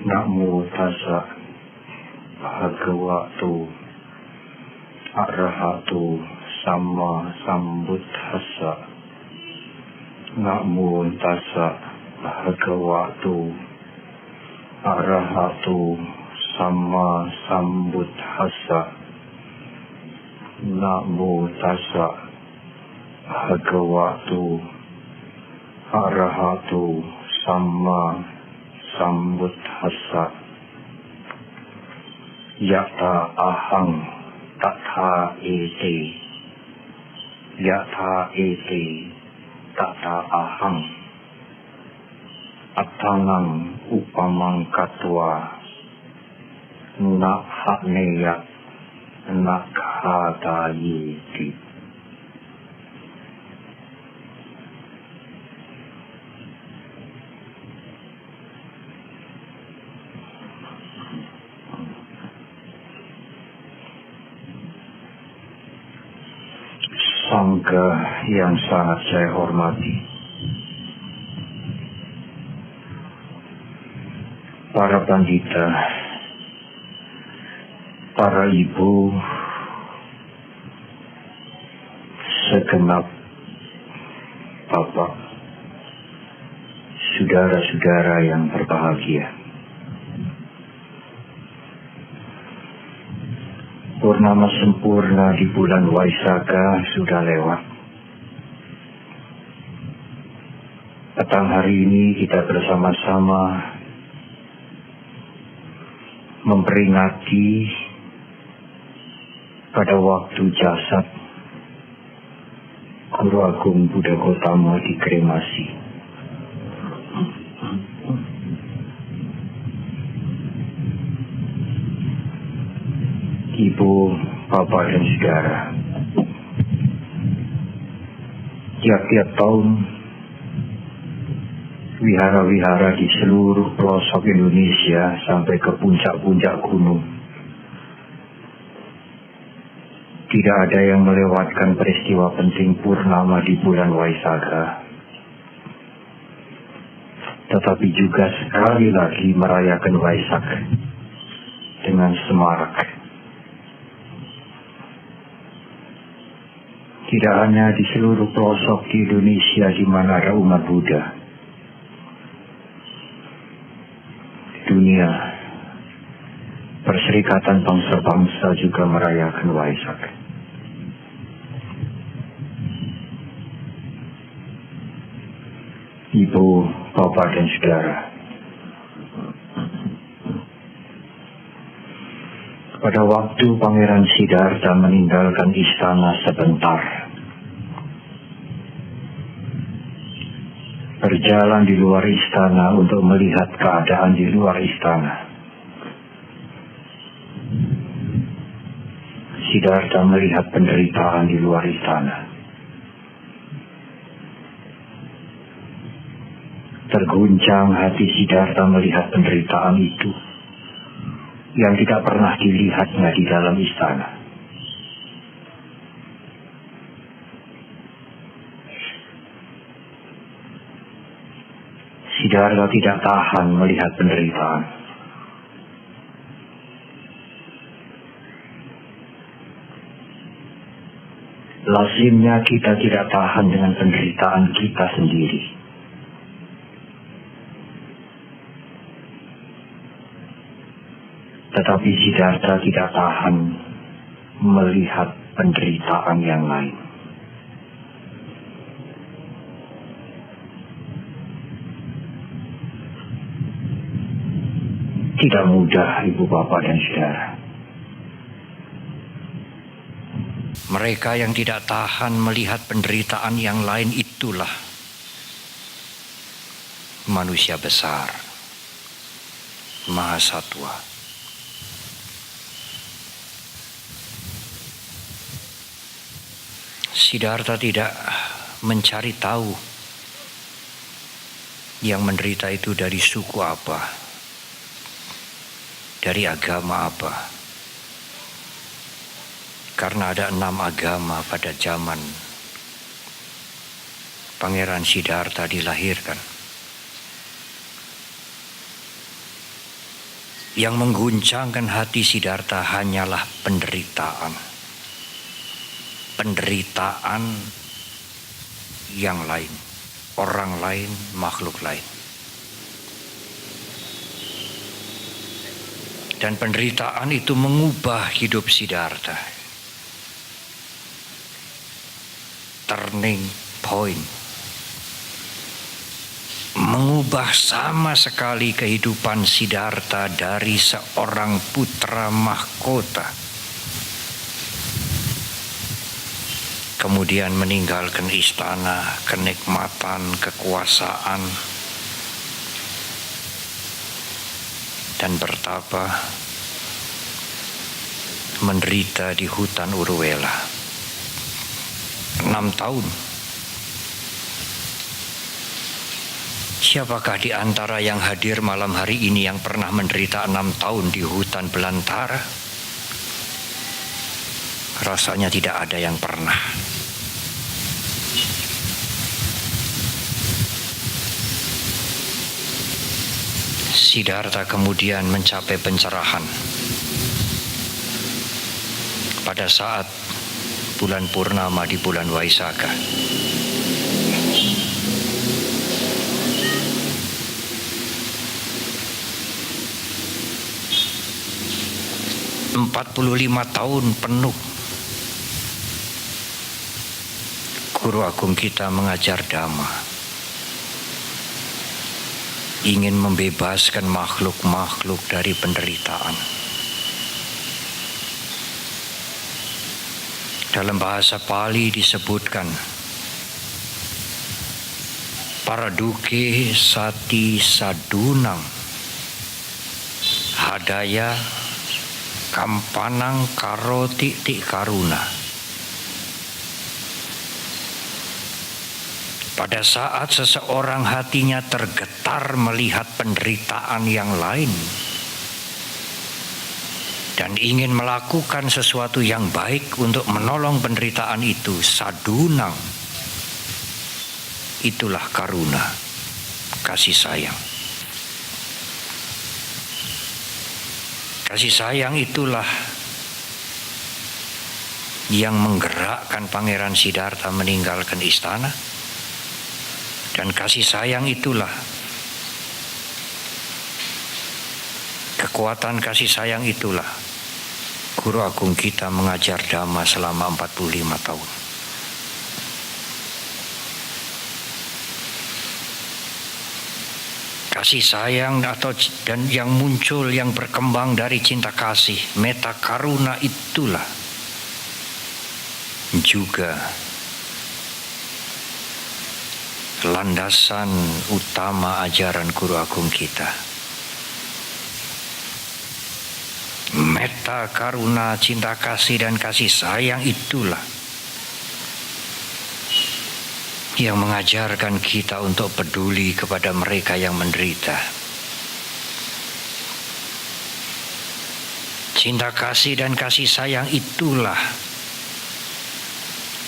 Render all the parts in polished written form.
Namo tassa bhagavato arahato sama sambuddhassa. Namo tassa bhagavato arahato sama sambuddhassa. Namo tassa bhagavato arahato sama sambuddhassa. Yata ahang tata ete. Yata ete tata ahang. Atanang upamang katwa. Nahaneya nakhadayeti. Sangga yang sangat saya hormati, para pandita, para ibu, segenap bapak, saudara-saudara yang berbahagia. Purnama sempurna di bulan Waisakha sudah lewat. Petang hari ini kita bersama-sama memperingati pada waktu jasad Guru Agung Buddha Gautama dikremasi. Ibu, bapak, dan saudara, tiap-tiap tahun wihara-wihara di seluruh pelosok Indonesia sampai ke puncak-puncak gunung tidak ada yang melewatkan peristiwa penting purnama di bulan Waisakha, tetapi juga sekali lagi merayakan Waisak dengan semarak. Tidak hanya di seluruh pelosok di Indonesia di mana ada umat Buddha, dunia, Perserikatan Bangsa-Bangsa juga merayakan Waisak. Ibu, bapak, dan saudara, pada waktu Pangeran Siddhartha meninggalkan istana sebentar, berjalan di luar istana untuk melihat keadaan di luar istana, Siddhartha melihat penderitaan di luar istana. Terguncang hati Siddhartha melihat penderitaan itu yang tidak pernah dilihatnya di dalam istana. Siddhartha tidak tahan melihat penderitaan. Lazimnya kita tidak tahan dengan penderitaan kita sendiri. Tetapi Siddhartha tidak tahan melihat penderitaan yang lain. Tidak mudah, ibu, bapak, dan saudara. Mereka yang tidak tahan melihat penderitaan yang lain itulah manusia besar, mahasatwa. Siddhartha tidak mencari tahu yang menderita itu dari suku apa, dari agama apa. Karena ada 6 agama pada zaman Pangeran Siddhartha dilahirkan. Yang mengguncangkan hati Siddhartha hanyalah penderitaan. Penderitaan yang lain, orang lain, makhluk lain. Dan penderitaan itu mengubah hidup Siddhartha. Turning point. Mengubah sama sekali kehidupan Siddhartha dari seorang putra mahkota. Kemudian meninggalkan istana, kenikmatan, kekuasaan, dan bertapa menderita di hutan Uruvela 6 tahun. Siapakah di antara yang hadir malam hari ini yang pernah menderita 6 tahun di hutan belantara? Rasanya tidak ada yang pernah. Siddhartha kemudian mencapai pencerahan pada saat bulan purnama di bulan Waisakha. Empat 45 tahun penuh Guru Agung kita mengajar Dhamma, ingin membebaskan makhluk-makhluk dari penderitaan. Dalam bahasa Pali disebutkan Paraduke sati sadunang hadaya kampanang karoti ti karuna. Pada saat seseorang hatinya tergetar melihat penderitaan yang lain dan ingin melakukan sesuatu yang baik untuk menolong penderitaan itu, sadunang, itulah karuna, kasih sayang. Kasih sayang itulah yang menggerakkan Pangeran Siddhartha meninggalkan istana. Dan kasih sayang itulah, kekuatan kasih sayang itulah Guru Agung kita mengajar Dhamma selama 45 tahun. Kasih sayang dan yang muncul, yang berkembang dari cinta kasih, metta karuna, itulah juga landasan utama ajaran Guru Agung kita. Metta karuna, cinta kasih dan kasih sayang itulah yang mengajarkan kita untuk peduli kepada mereka yang menderita. Cinta kasih dan kasih sayang itulah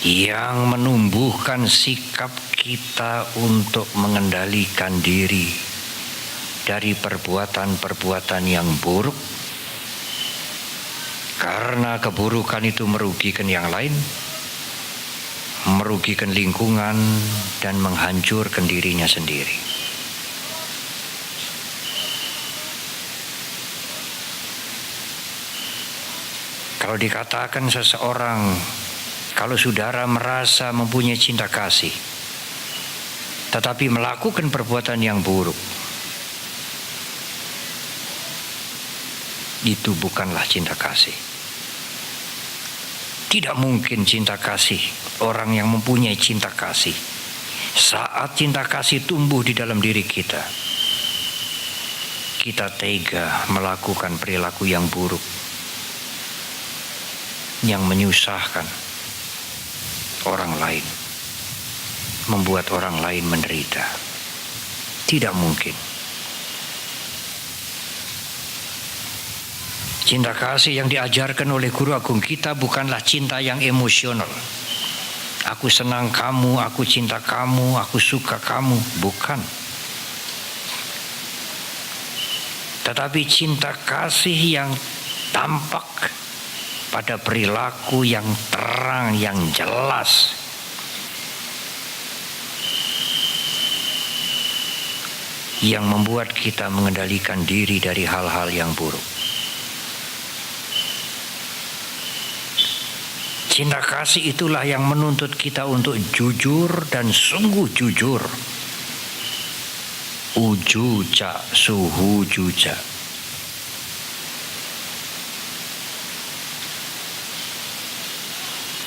yang menumbuhkan sikap kita untuk mengendalikan diri dari perbuatan-perbuatan yang buruk, karena keburukan itu merugikan yang lain, merugikan lingkungan, dan menghancurkan dirinya sendiri. Kalau dikatakan seseorang, kalau saudara merasa mempunyai cinta kasih, tetapi melakukan perbuatan yang buruk, itu bukanlah cinta kasih. Tidak mungkin cinta kasih, orang yang mempunyai cinta kasih, saat cinta kasih tumbuh di dalam diri kita, kita tega melakukan perilaku yang buruk, yang menyusahkan orang lain, membuat orang lain menderita. Tidak mungkin. Cinta kasih yang diajarkan oleh Guru Agung kita bukanlah cinta yang emosional. Aku senang kamu, aku cinta kamu, aku suka kamu. Bukan. tetapi cinta kasih yang tampak pada perilaku yang terang, yang jelas. Yang membuat kita mengendalikan diri dari hal-hal yang buruk. Cinta kasih itulah yang menuntut kita untuk jujur dan sungguh jujur. Ujuja suhu juja.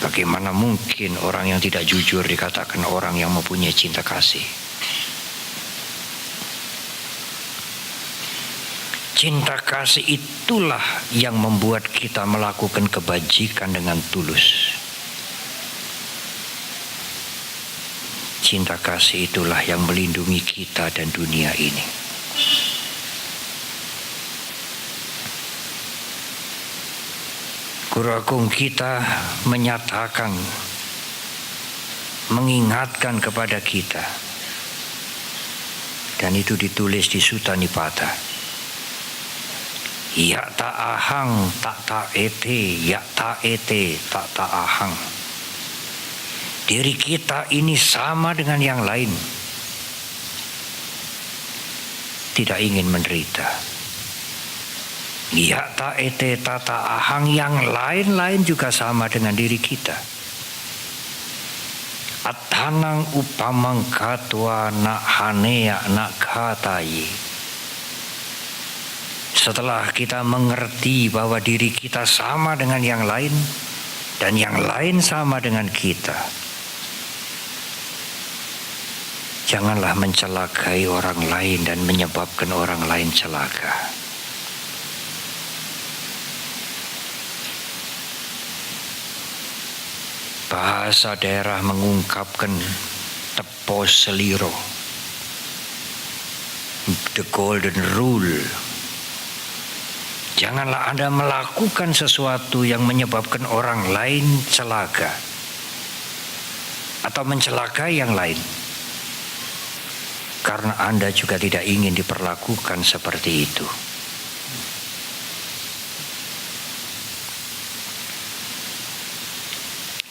Bagaimana mungkin orang yang tidak jujur dikatakan orang yang mempunyai cinta kasih? Cinta kasih itulah yang membuat kita melakukan kebajikan dengan tulus. Cinta kasih itulah yang melindungi kita dan dunia ini. Guru Agung kita menyatakan, mengingatkan kepada kita, dan itu ditulis di Sutta Nipata. Ya ta ahang tak ta ete, ya ta ete tak ta ahang. Diri kita ini sama dengan yang lain. Tidak ingin menderita. Ya ta ete tak ta ahang, yang lain-lain juga sama dengan diri kita. Atanang upamang katwa nak hanea nak katayi. Setelah kita mengerti bahwa diri kita sama dengan yang lain dan yang lain sama dengan kita, janganlah mencelakai orang lain dan menyebabkan orang lain celaka. Bahasa daerah mengungkapkan tepo seliro, the golden rule. Janganlah Anda melakukan sesuatu yang menyebabkan orang lain celaka atau mencelakai yang lain, karena Anda juga tidak ingin diperlakukan seperti itu.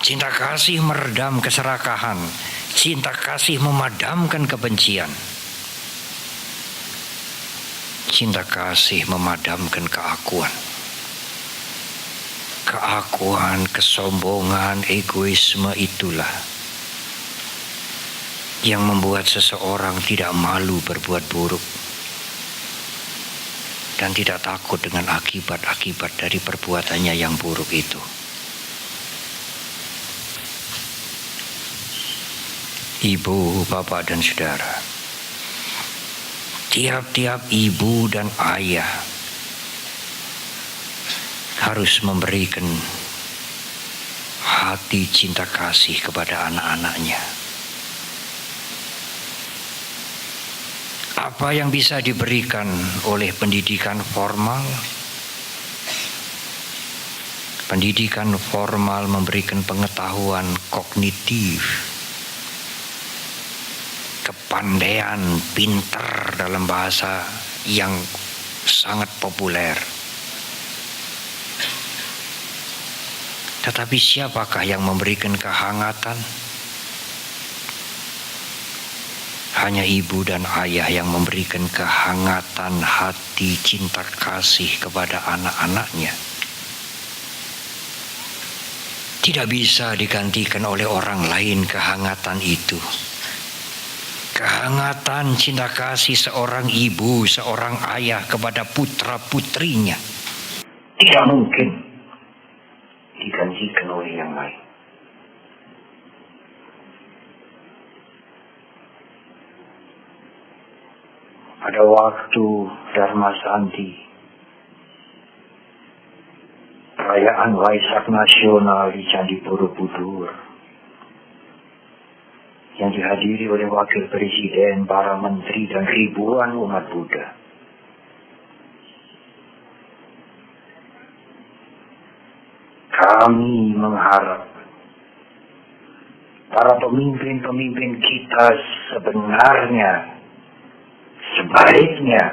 Cinta kasih meredam keserakahan, cinta kasih memadamkan kebencian. Cinta kasih memadamkan keakuan. Keakuan, kesombongan, egoisme itulah yang membuat seseorang tidak malu berbuat buruk dan tidak takut dengan akibat-akibat dari perbuatannya yang buruk itu. Ibu, bapak, dan saudara, tiap-tiap ibu dan ayah harus memberikan hati cinta kasih kepada anak-anaknya. Apa yang bisa diberikan oleh pendidikan formal? Pendidikan formal memberikan pengetahuan kognitif, kepandaian, pintar dalam bahasa yang sangat populer. Tetapi siapakah yang memberikan kehangatan? Hanya ibu dan ayah yang memberikan kehangatan hati cinta kasih kepada anak-anaknya. Tidak bisa digantikan oleh orang lain kehangatan itu. Kehangatan cinta kasih seorang ibu, seorang ayah kepada putra-putrinya tidak mungkin digantikan oleh yang lain. Pada waktu Dharma Santi, perayaan Waisak nasional di Candi Borobudur, yang dihadiri oleh wakil presiden, para menteri, dan ribuan umat Buddha. Kami mengharap para pemimpin-pemimpin kita sebenarnya sebaliknya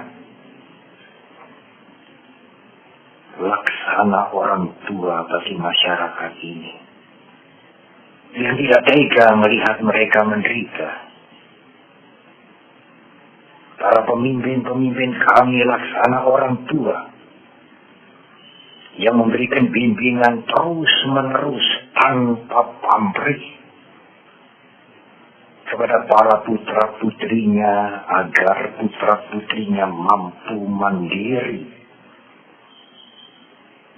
laksana orang tua bagi masyarakat ini, yang tidak tega melihat mereka menderita. Para pemimpin-pemimpin kami laksana orang tua, yang memberikan bimbingan terus-menerus tanpa pamrih kepada para putra-putrinya agar putra-putrinya mampu mandiri,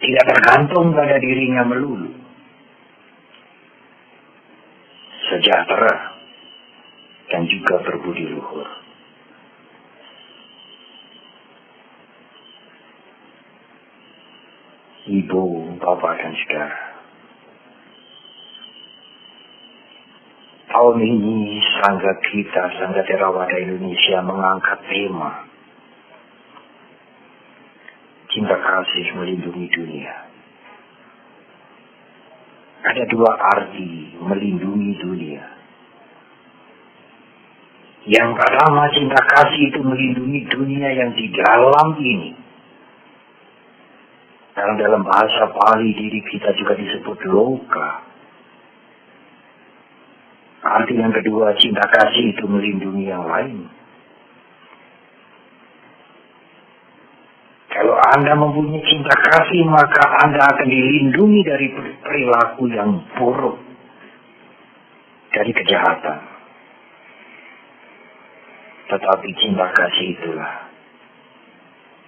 tidak tergantung pada dirinya melulu, sejahtera dan juga berbudi luhur. Ibu, bapak, dan saudara, tahun ini Sangga kita, Sangga Theravada Indonesia, mengangkat tema cinta kasih melindungi dunia. Ada dua arti melindungi dunia. Yang pertama, cinta kasih itu melindungi dunia yang di dalam ini. Karena dalam bahasa Pali diri kita juga disebut loka. Arti yang kedua, cinta kasih itu melindungi yang lain. Kalau Anda mempunyai cinta kasih, maka Anda akan dilindungi dari perilaku yang buruk, dari kejahatan. Tetapi cinta kasih itulah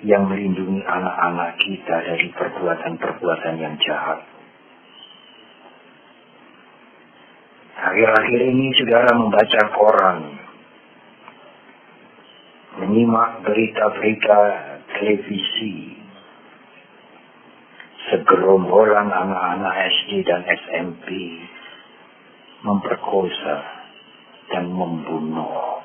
yang melindungi anak-anak kita dari perbuatan-perbuatan yang jahat. Akhir-akhir ini saudara membaca koran, menyimak berita-berita televisi, segerombolan anak-anak SD dan SMP memperkosa dan membunuh.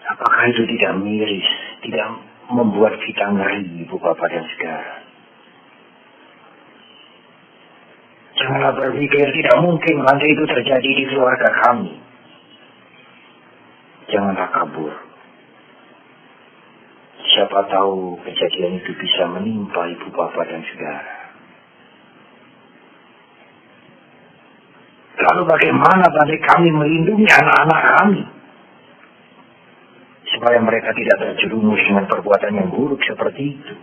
Apakah itu tidak miris, tidak membuat kita ngeri, Ibu, Bapak, dan saudara? Janganlah berpikir tidak mungkin nanti itu terjadi di keluarga kami. Janganlah kabur. Siapa tahu kejadian itu bisa menimpa Ibu, Bapak, dan saudara. Lalu bagaimana nanti kami melindungi anak-anak kami, supaya mereka tidak terjerumus dengan perbuatan yang buruk seperti itu?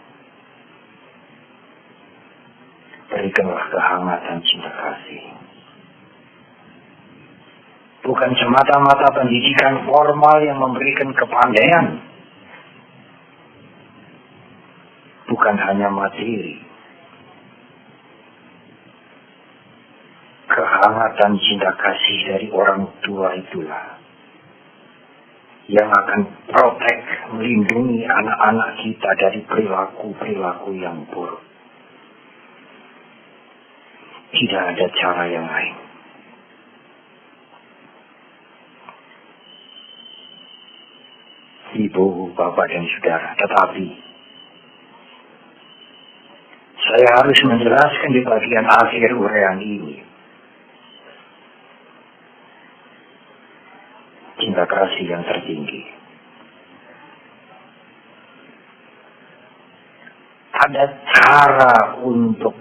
Berikanlah kehangatan cinta kasih. Bukan semata-mata pendidikan formal yang memberikan kepandaian. Bukan hanya materi. Kehangatan cinta kasih dari orang tua itulah yang akan protek, melindungi anak-anak kita dari perilaku-perilaku yang buruk. Tidak ada cara yang lain. Ibu, bapak, dan saudara, tetapi saya harus menjelaskan di bagian akhir uraian ini. Cinta kasih yang tertinggi. Ada cara untuk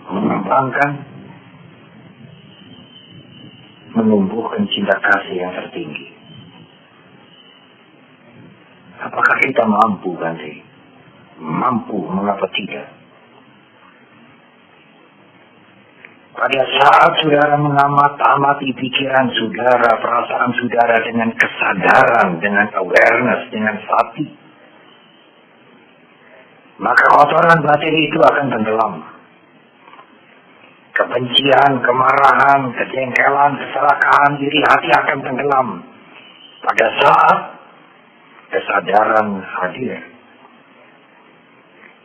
mengembangkan, menumbuhkan cinta kasih yang tertinggi. Apakah kita mampu, Bante? Mampu, mengapa tidak? Pada saat saudara mengamati pikiran saudara, perasaan saudara dengan kesadaran, dengan awareness, dengan sati, maka kotoran batin itu akan tenggelam. Kebencian, kemarahan, kejengkelan, keserakahan diri hati akan tenggelam pada saat kesadaran hadir.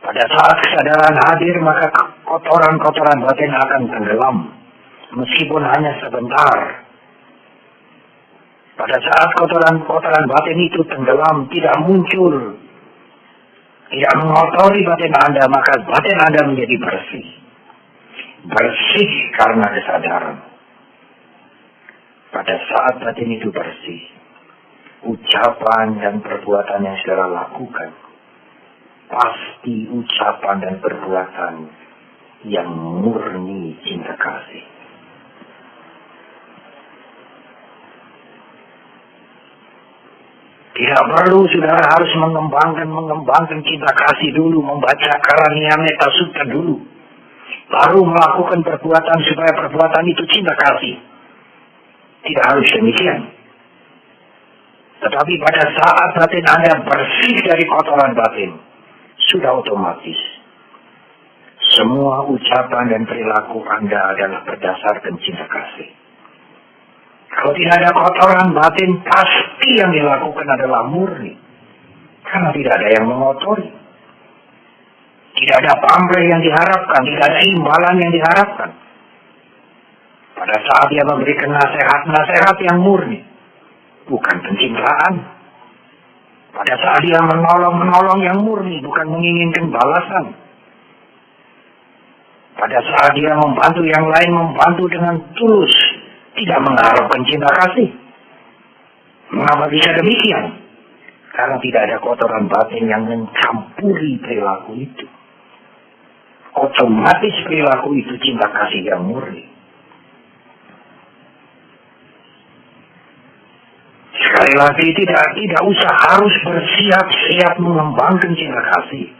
Pada saat kesadaran hadir, maka kotoran-kotoran batin akan tenggelam, meskipun hanya sebentar. Pada saat kotoran-kotoran batin itu tenggelam, tidak muncul, tidak mengotori batin Anda, maka batin Anda menjadi bersih. Bersih karena kesadaran. Pada saat batin itu bersih, ucapan dan perbuatan yang saudara lakukan pasti ucapan dan perbuatan yang murni cinta kasih. Tidak perlu saudara harus mengembangkan cinta kasih dulu, membaca Karania Meta Sutta dulu, baru melakukan perbuatan supaya perbuatan itu cinta kasih. Tidak harus demikian. Tetapi pada saat batin Anda bersih dari kotoran batin, sudah otomatis semua ucapan dan perilaku Anda adalah berdasarkan cinta kasih. Kalau tidak ada kotoran batin, pasti yang dilakukan adalah murni. Karena tidak ada yang mengotori. Tidak ada pamrih yang diharapkan, tidak ada imbalan yang diharapkan. Pada saat dia memberikan nasihat yang murni, bukan pencitraan. Pada saat dia menolong yang murni, bukan menginginkan balasan. Pada saat dia membantu yang lain, membantu dengan tulus, tidak mengharapkan cinta kasih. Mengapa bisa demikian? Karena tidak ada kotoran batin yang mencampuri perilaku itu. Otomatis perilaku itu cinta kasih yang murni. Sekali lagi tidak usah harus bersiap-siap mengembangkan cinta kasih.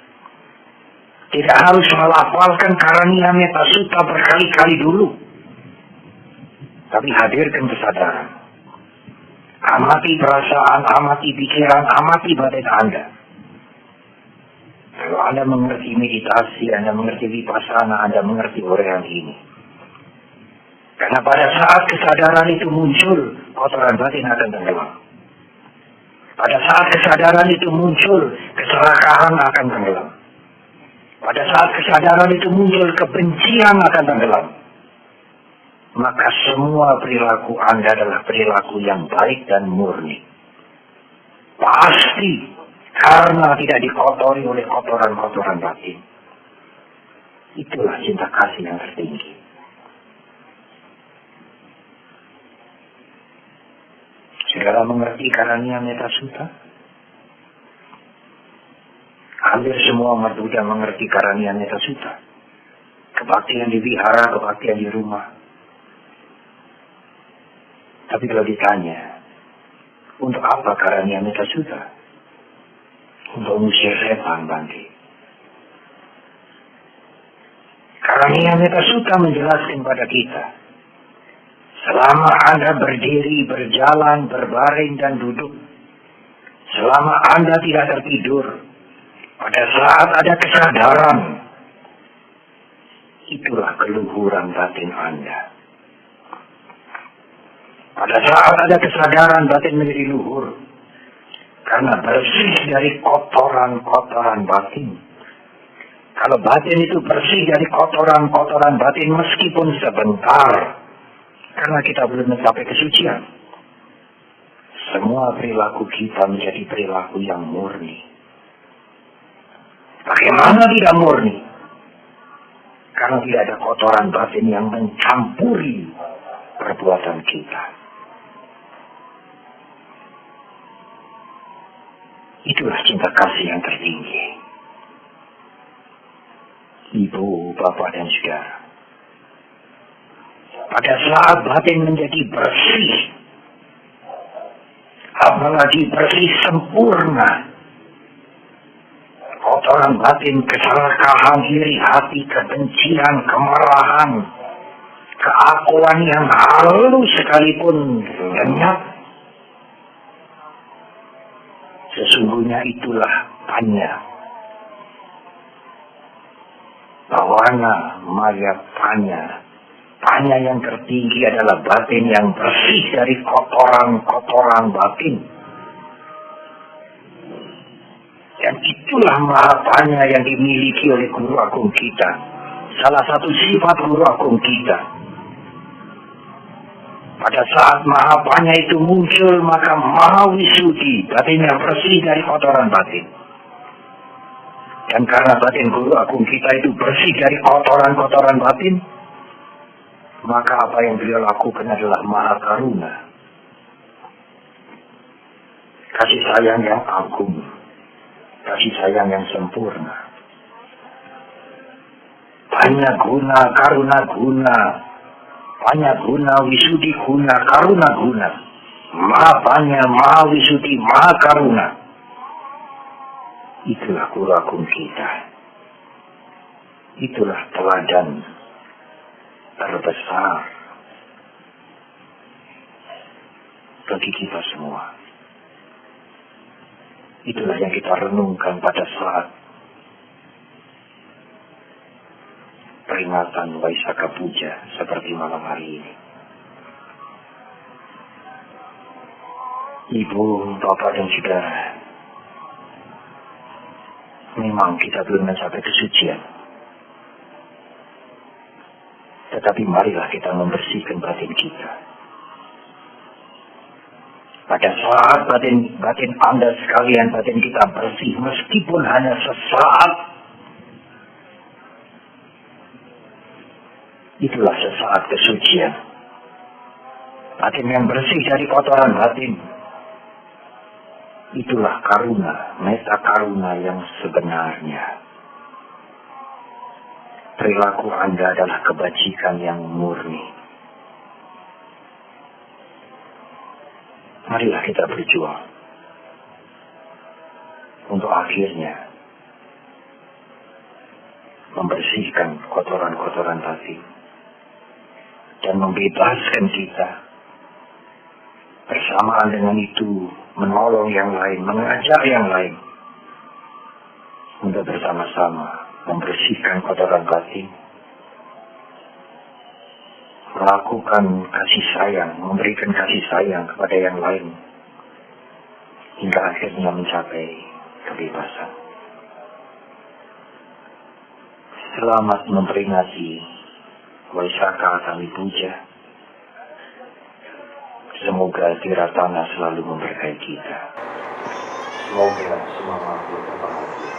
Tidak harus melafalkan Karania Meta Sutta berkali-kali dulu. Tapi hadirkan kesadaran. Amati perasaan, amati pikiran, amati batin Anda. Kalau Anda mengerti meditasi, Anda mengerti vipassana, Anda mengerti uraian ini. Karena pada saat kesadaran itu muncul, kotoran batin akan tenggelam. Pada saat kesadaran itu muncul, keserakahan akan tenggelam. Pada saat kesadaran itu muncul, kebencian akan tenggelam. Maka semua perilaku Anda adalah perilaku yang baik dan murni. Pasti karena tidak dikotori oleh kotoran-kotoran batin. Itulah cinta kasih yang tertinggi. Saudara mengerti Karania Meta Sutta? Hampir semua umat Buddha mengerti Karania Meta Sutta. Kebaktian di vihara, kebaktian di rumah. Tapi kalau ditanya, untuk apa Karania Meta Sutta? Untuk mengusir setan, Bante. Karania Meta Sutta menjelaskan pada kita, selama Anda berdiri, berjalan, berbaring, dan duduk, selama Anda tidak tertidur, pada saat ada kesadaran, itulah keluhuran batin Anda. Pada saat ada kesadaran, batin menjadi luhur. Karena bersih dari kotoran-kotoran batin. Kalau batin itu bersih dari kotoran-kotoran batin meskipun sebentar. Karena kita belum mencapai kesucian. Semua perilaku kita menjadi perilaku yang murni. Bagaimana tidak murni? Karena tidak ada kotoran batin yang mencampuri perbuatan kita. Itulah cinta kasih yang tertinggi. Ibu, bapak, dan saudara. Pada saat batin menjadi bersih, apalagi bersih sempurna, kotoran batin, keserakahan, iri hati, kebencian, kemarahan, keakuan yang halus sekalipun lenyap, sesungguhnya itulah panya. Bawana maya panya. Panya yang tertinggi adalah batin yang bersih dari kotoran-kotoran batin. Dan itulah mahapanya yang dimiliki oleh Guru Agung kita. Salah satu sifat Guru Agung kita. Pada saat mahapanya itu muncul, maka mahawisudi, batin yang bersih dari kotoran batin. Dan karena batin Guru Agung kita itu bersih dari kotoran-kotoran batin, maka apa yang beliau lakukan adalah maha karuna. kasih sayang yang agung, kasih sayang yang sempurna. Banyak guna, karuna guna, banyak guna, wisudi guna, karuna guna. Maha banyak, maha wisudi, maha karuna. Itulah guru agung kita. Itulah teladan terbesar bagi kita semua. Itulah yang kita renungkan pada saat peringatan Waisaka Puja seperti malam hari ini. Ibu, Bapak, dan Saudara, memang kita belum mencapai kesucian. Tetapi marilah kita membersihkan batin kita. Pada saat batin Anda sekalian, batin kita bersih, meskipun hanya sesaat, itulah sesaat kesucian. Batin yang bersih dari kotoran batin, itulah karuna, meta karuna yang sebenarnya. Perilaku Anda adalah kebajikan yang murni. Marilah kita berjuang untuk akhirnya membersihkan kotoran-kotoran batin dan membebaskan kita. Bersamaan dengan itu, menolong yang lain, mengajak yang lain untuk bersama-sama membersihkan kotoran batin, melakukan kasih sayang, memberikan kasih sayang kepada yang lain, hingga akhirnya mencapai kebebasan. Selamat memperingati Waisaka Kami Puja. Semoga Tiratana selalu memberkahi kita. Semoga semua makhluk berbahagia.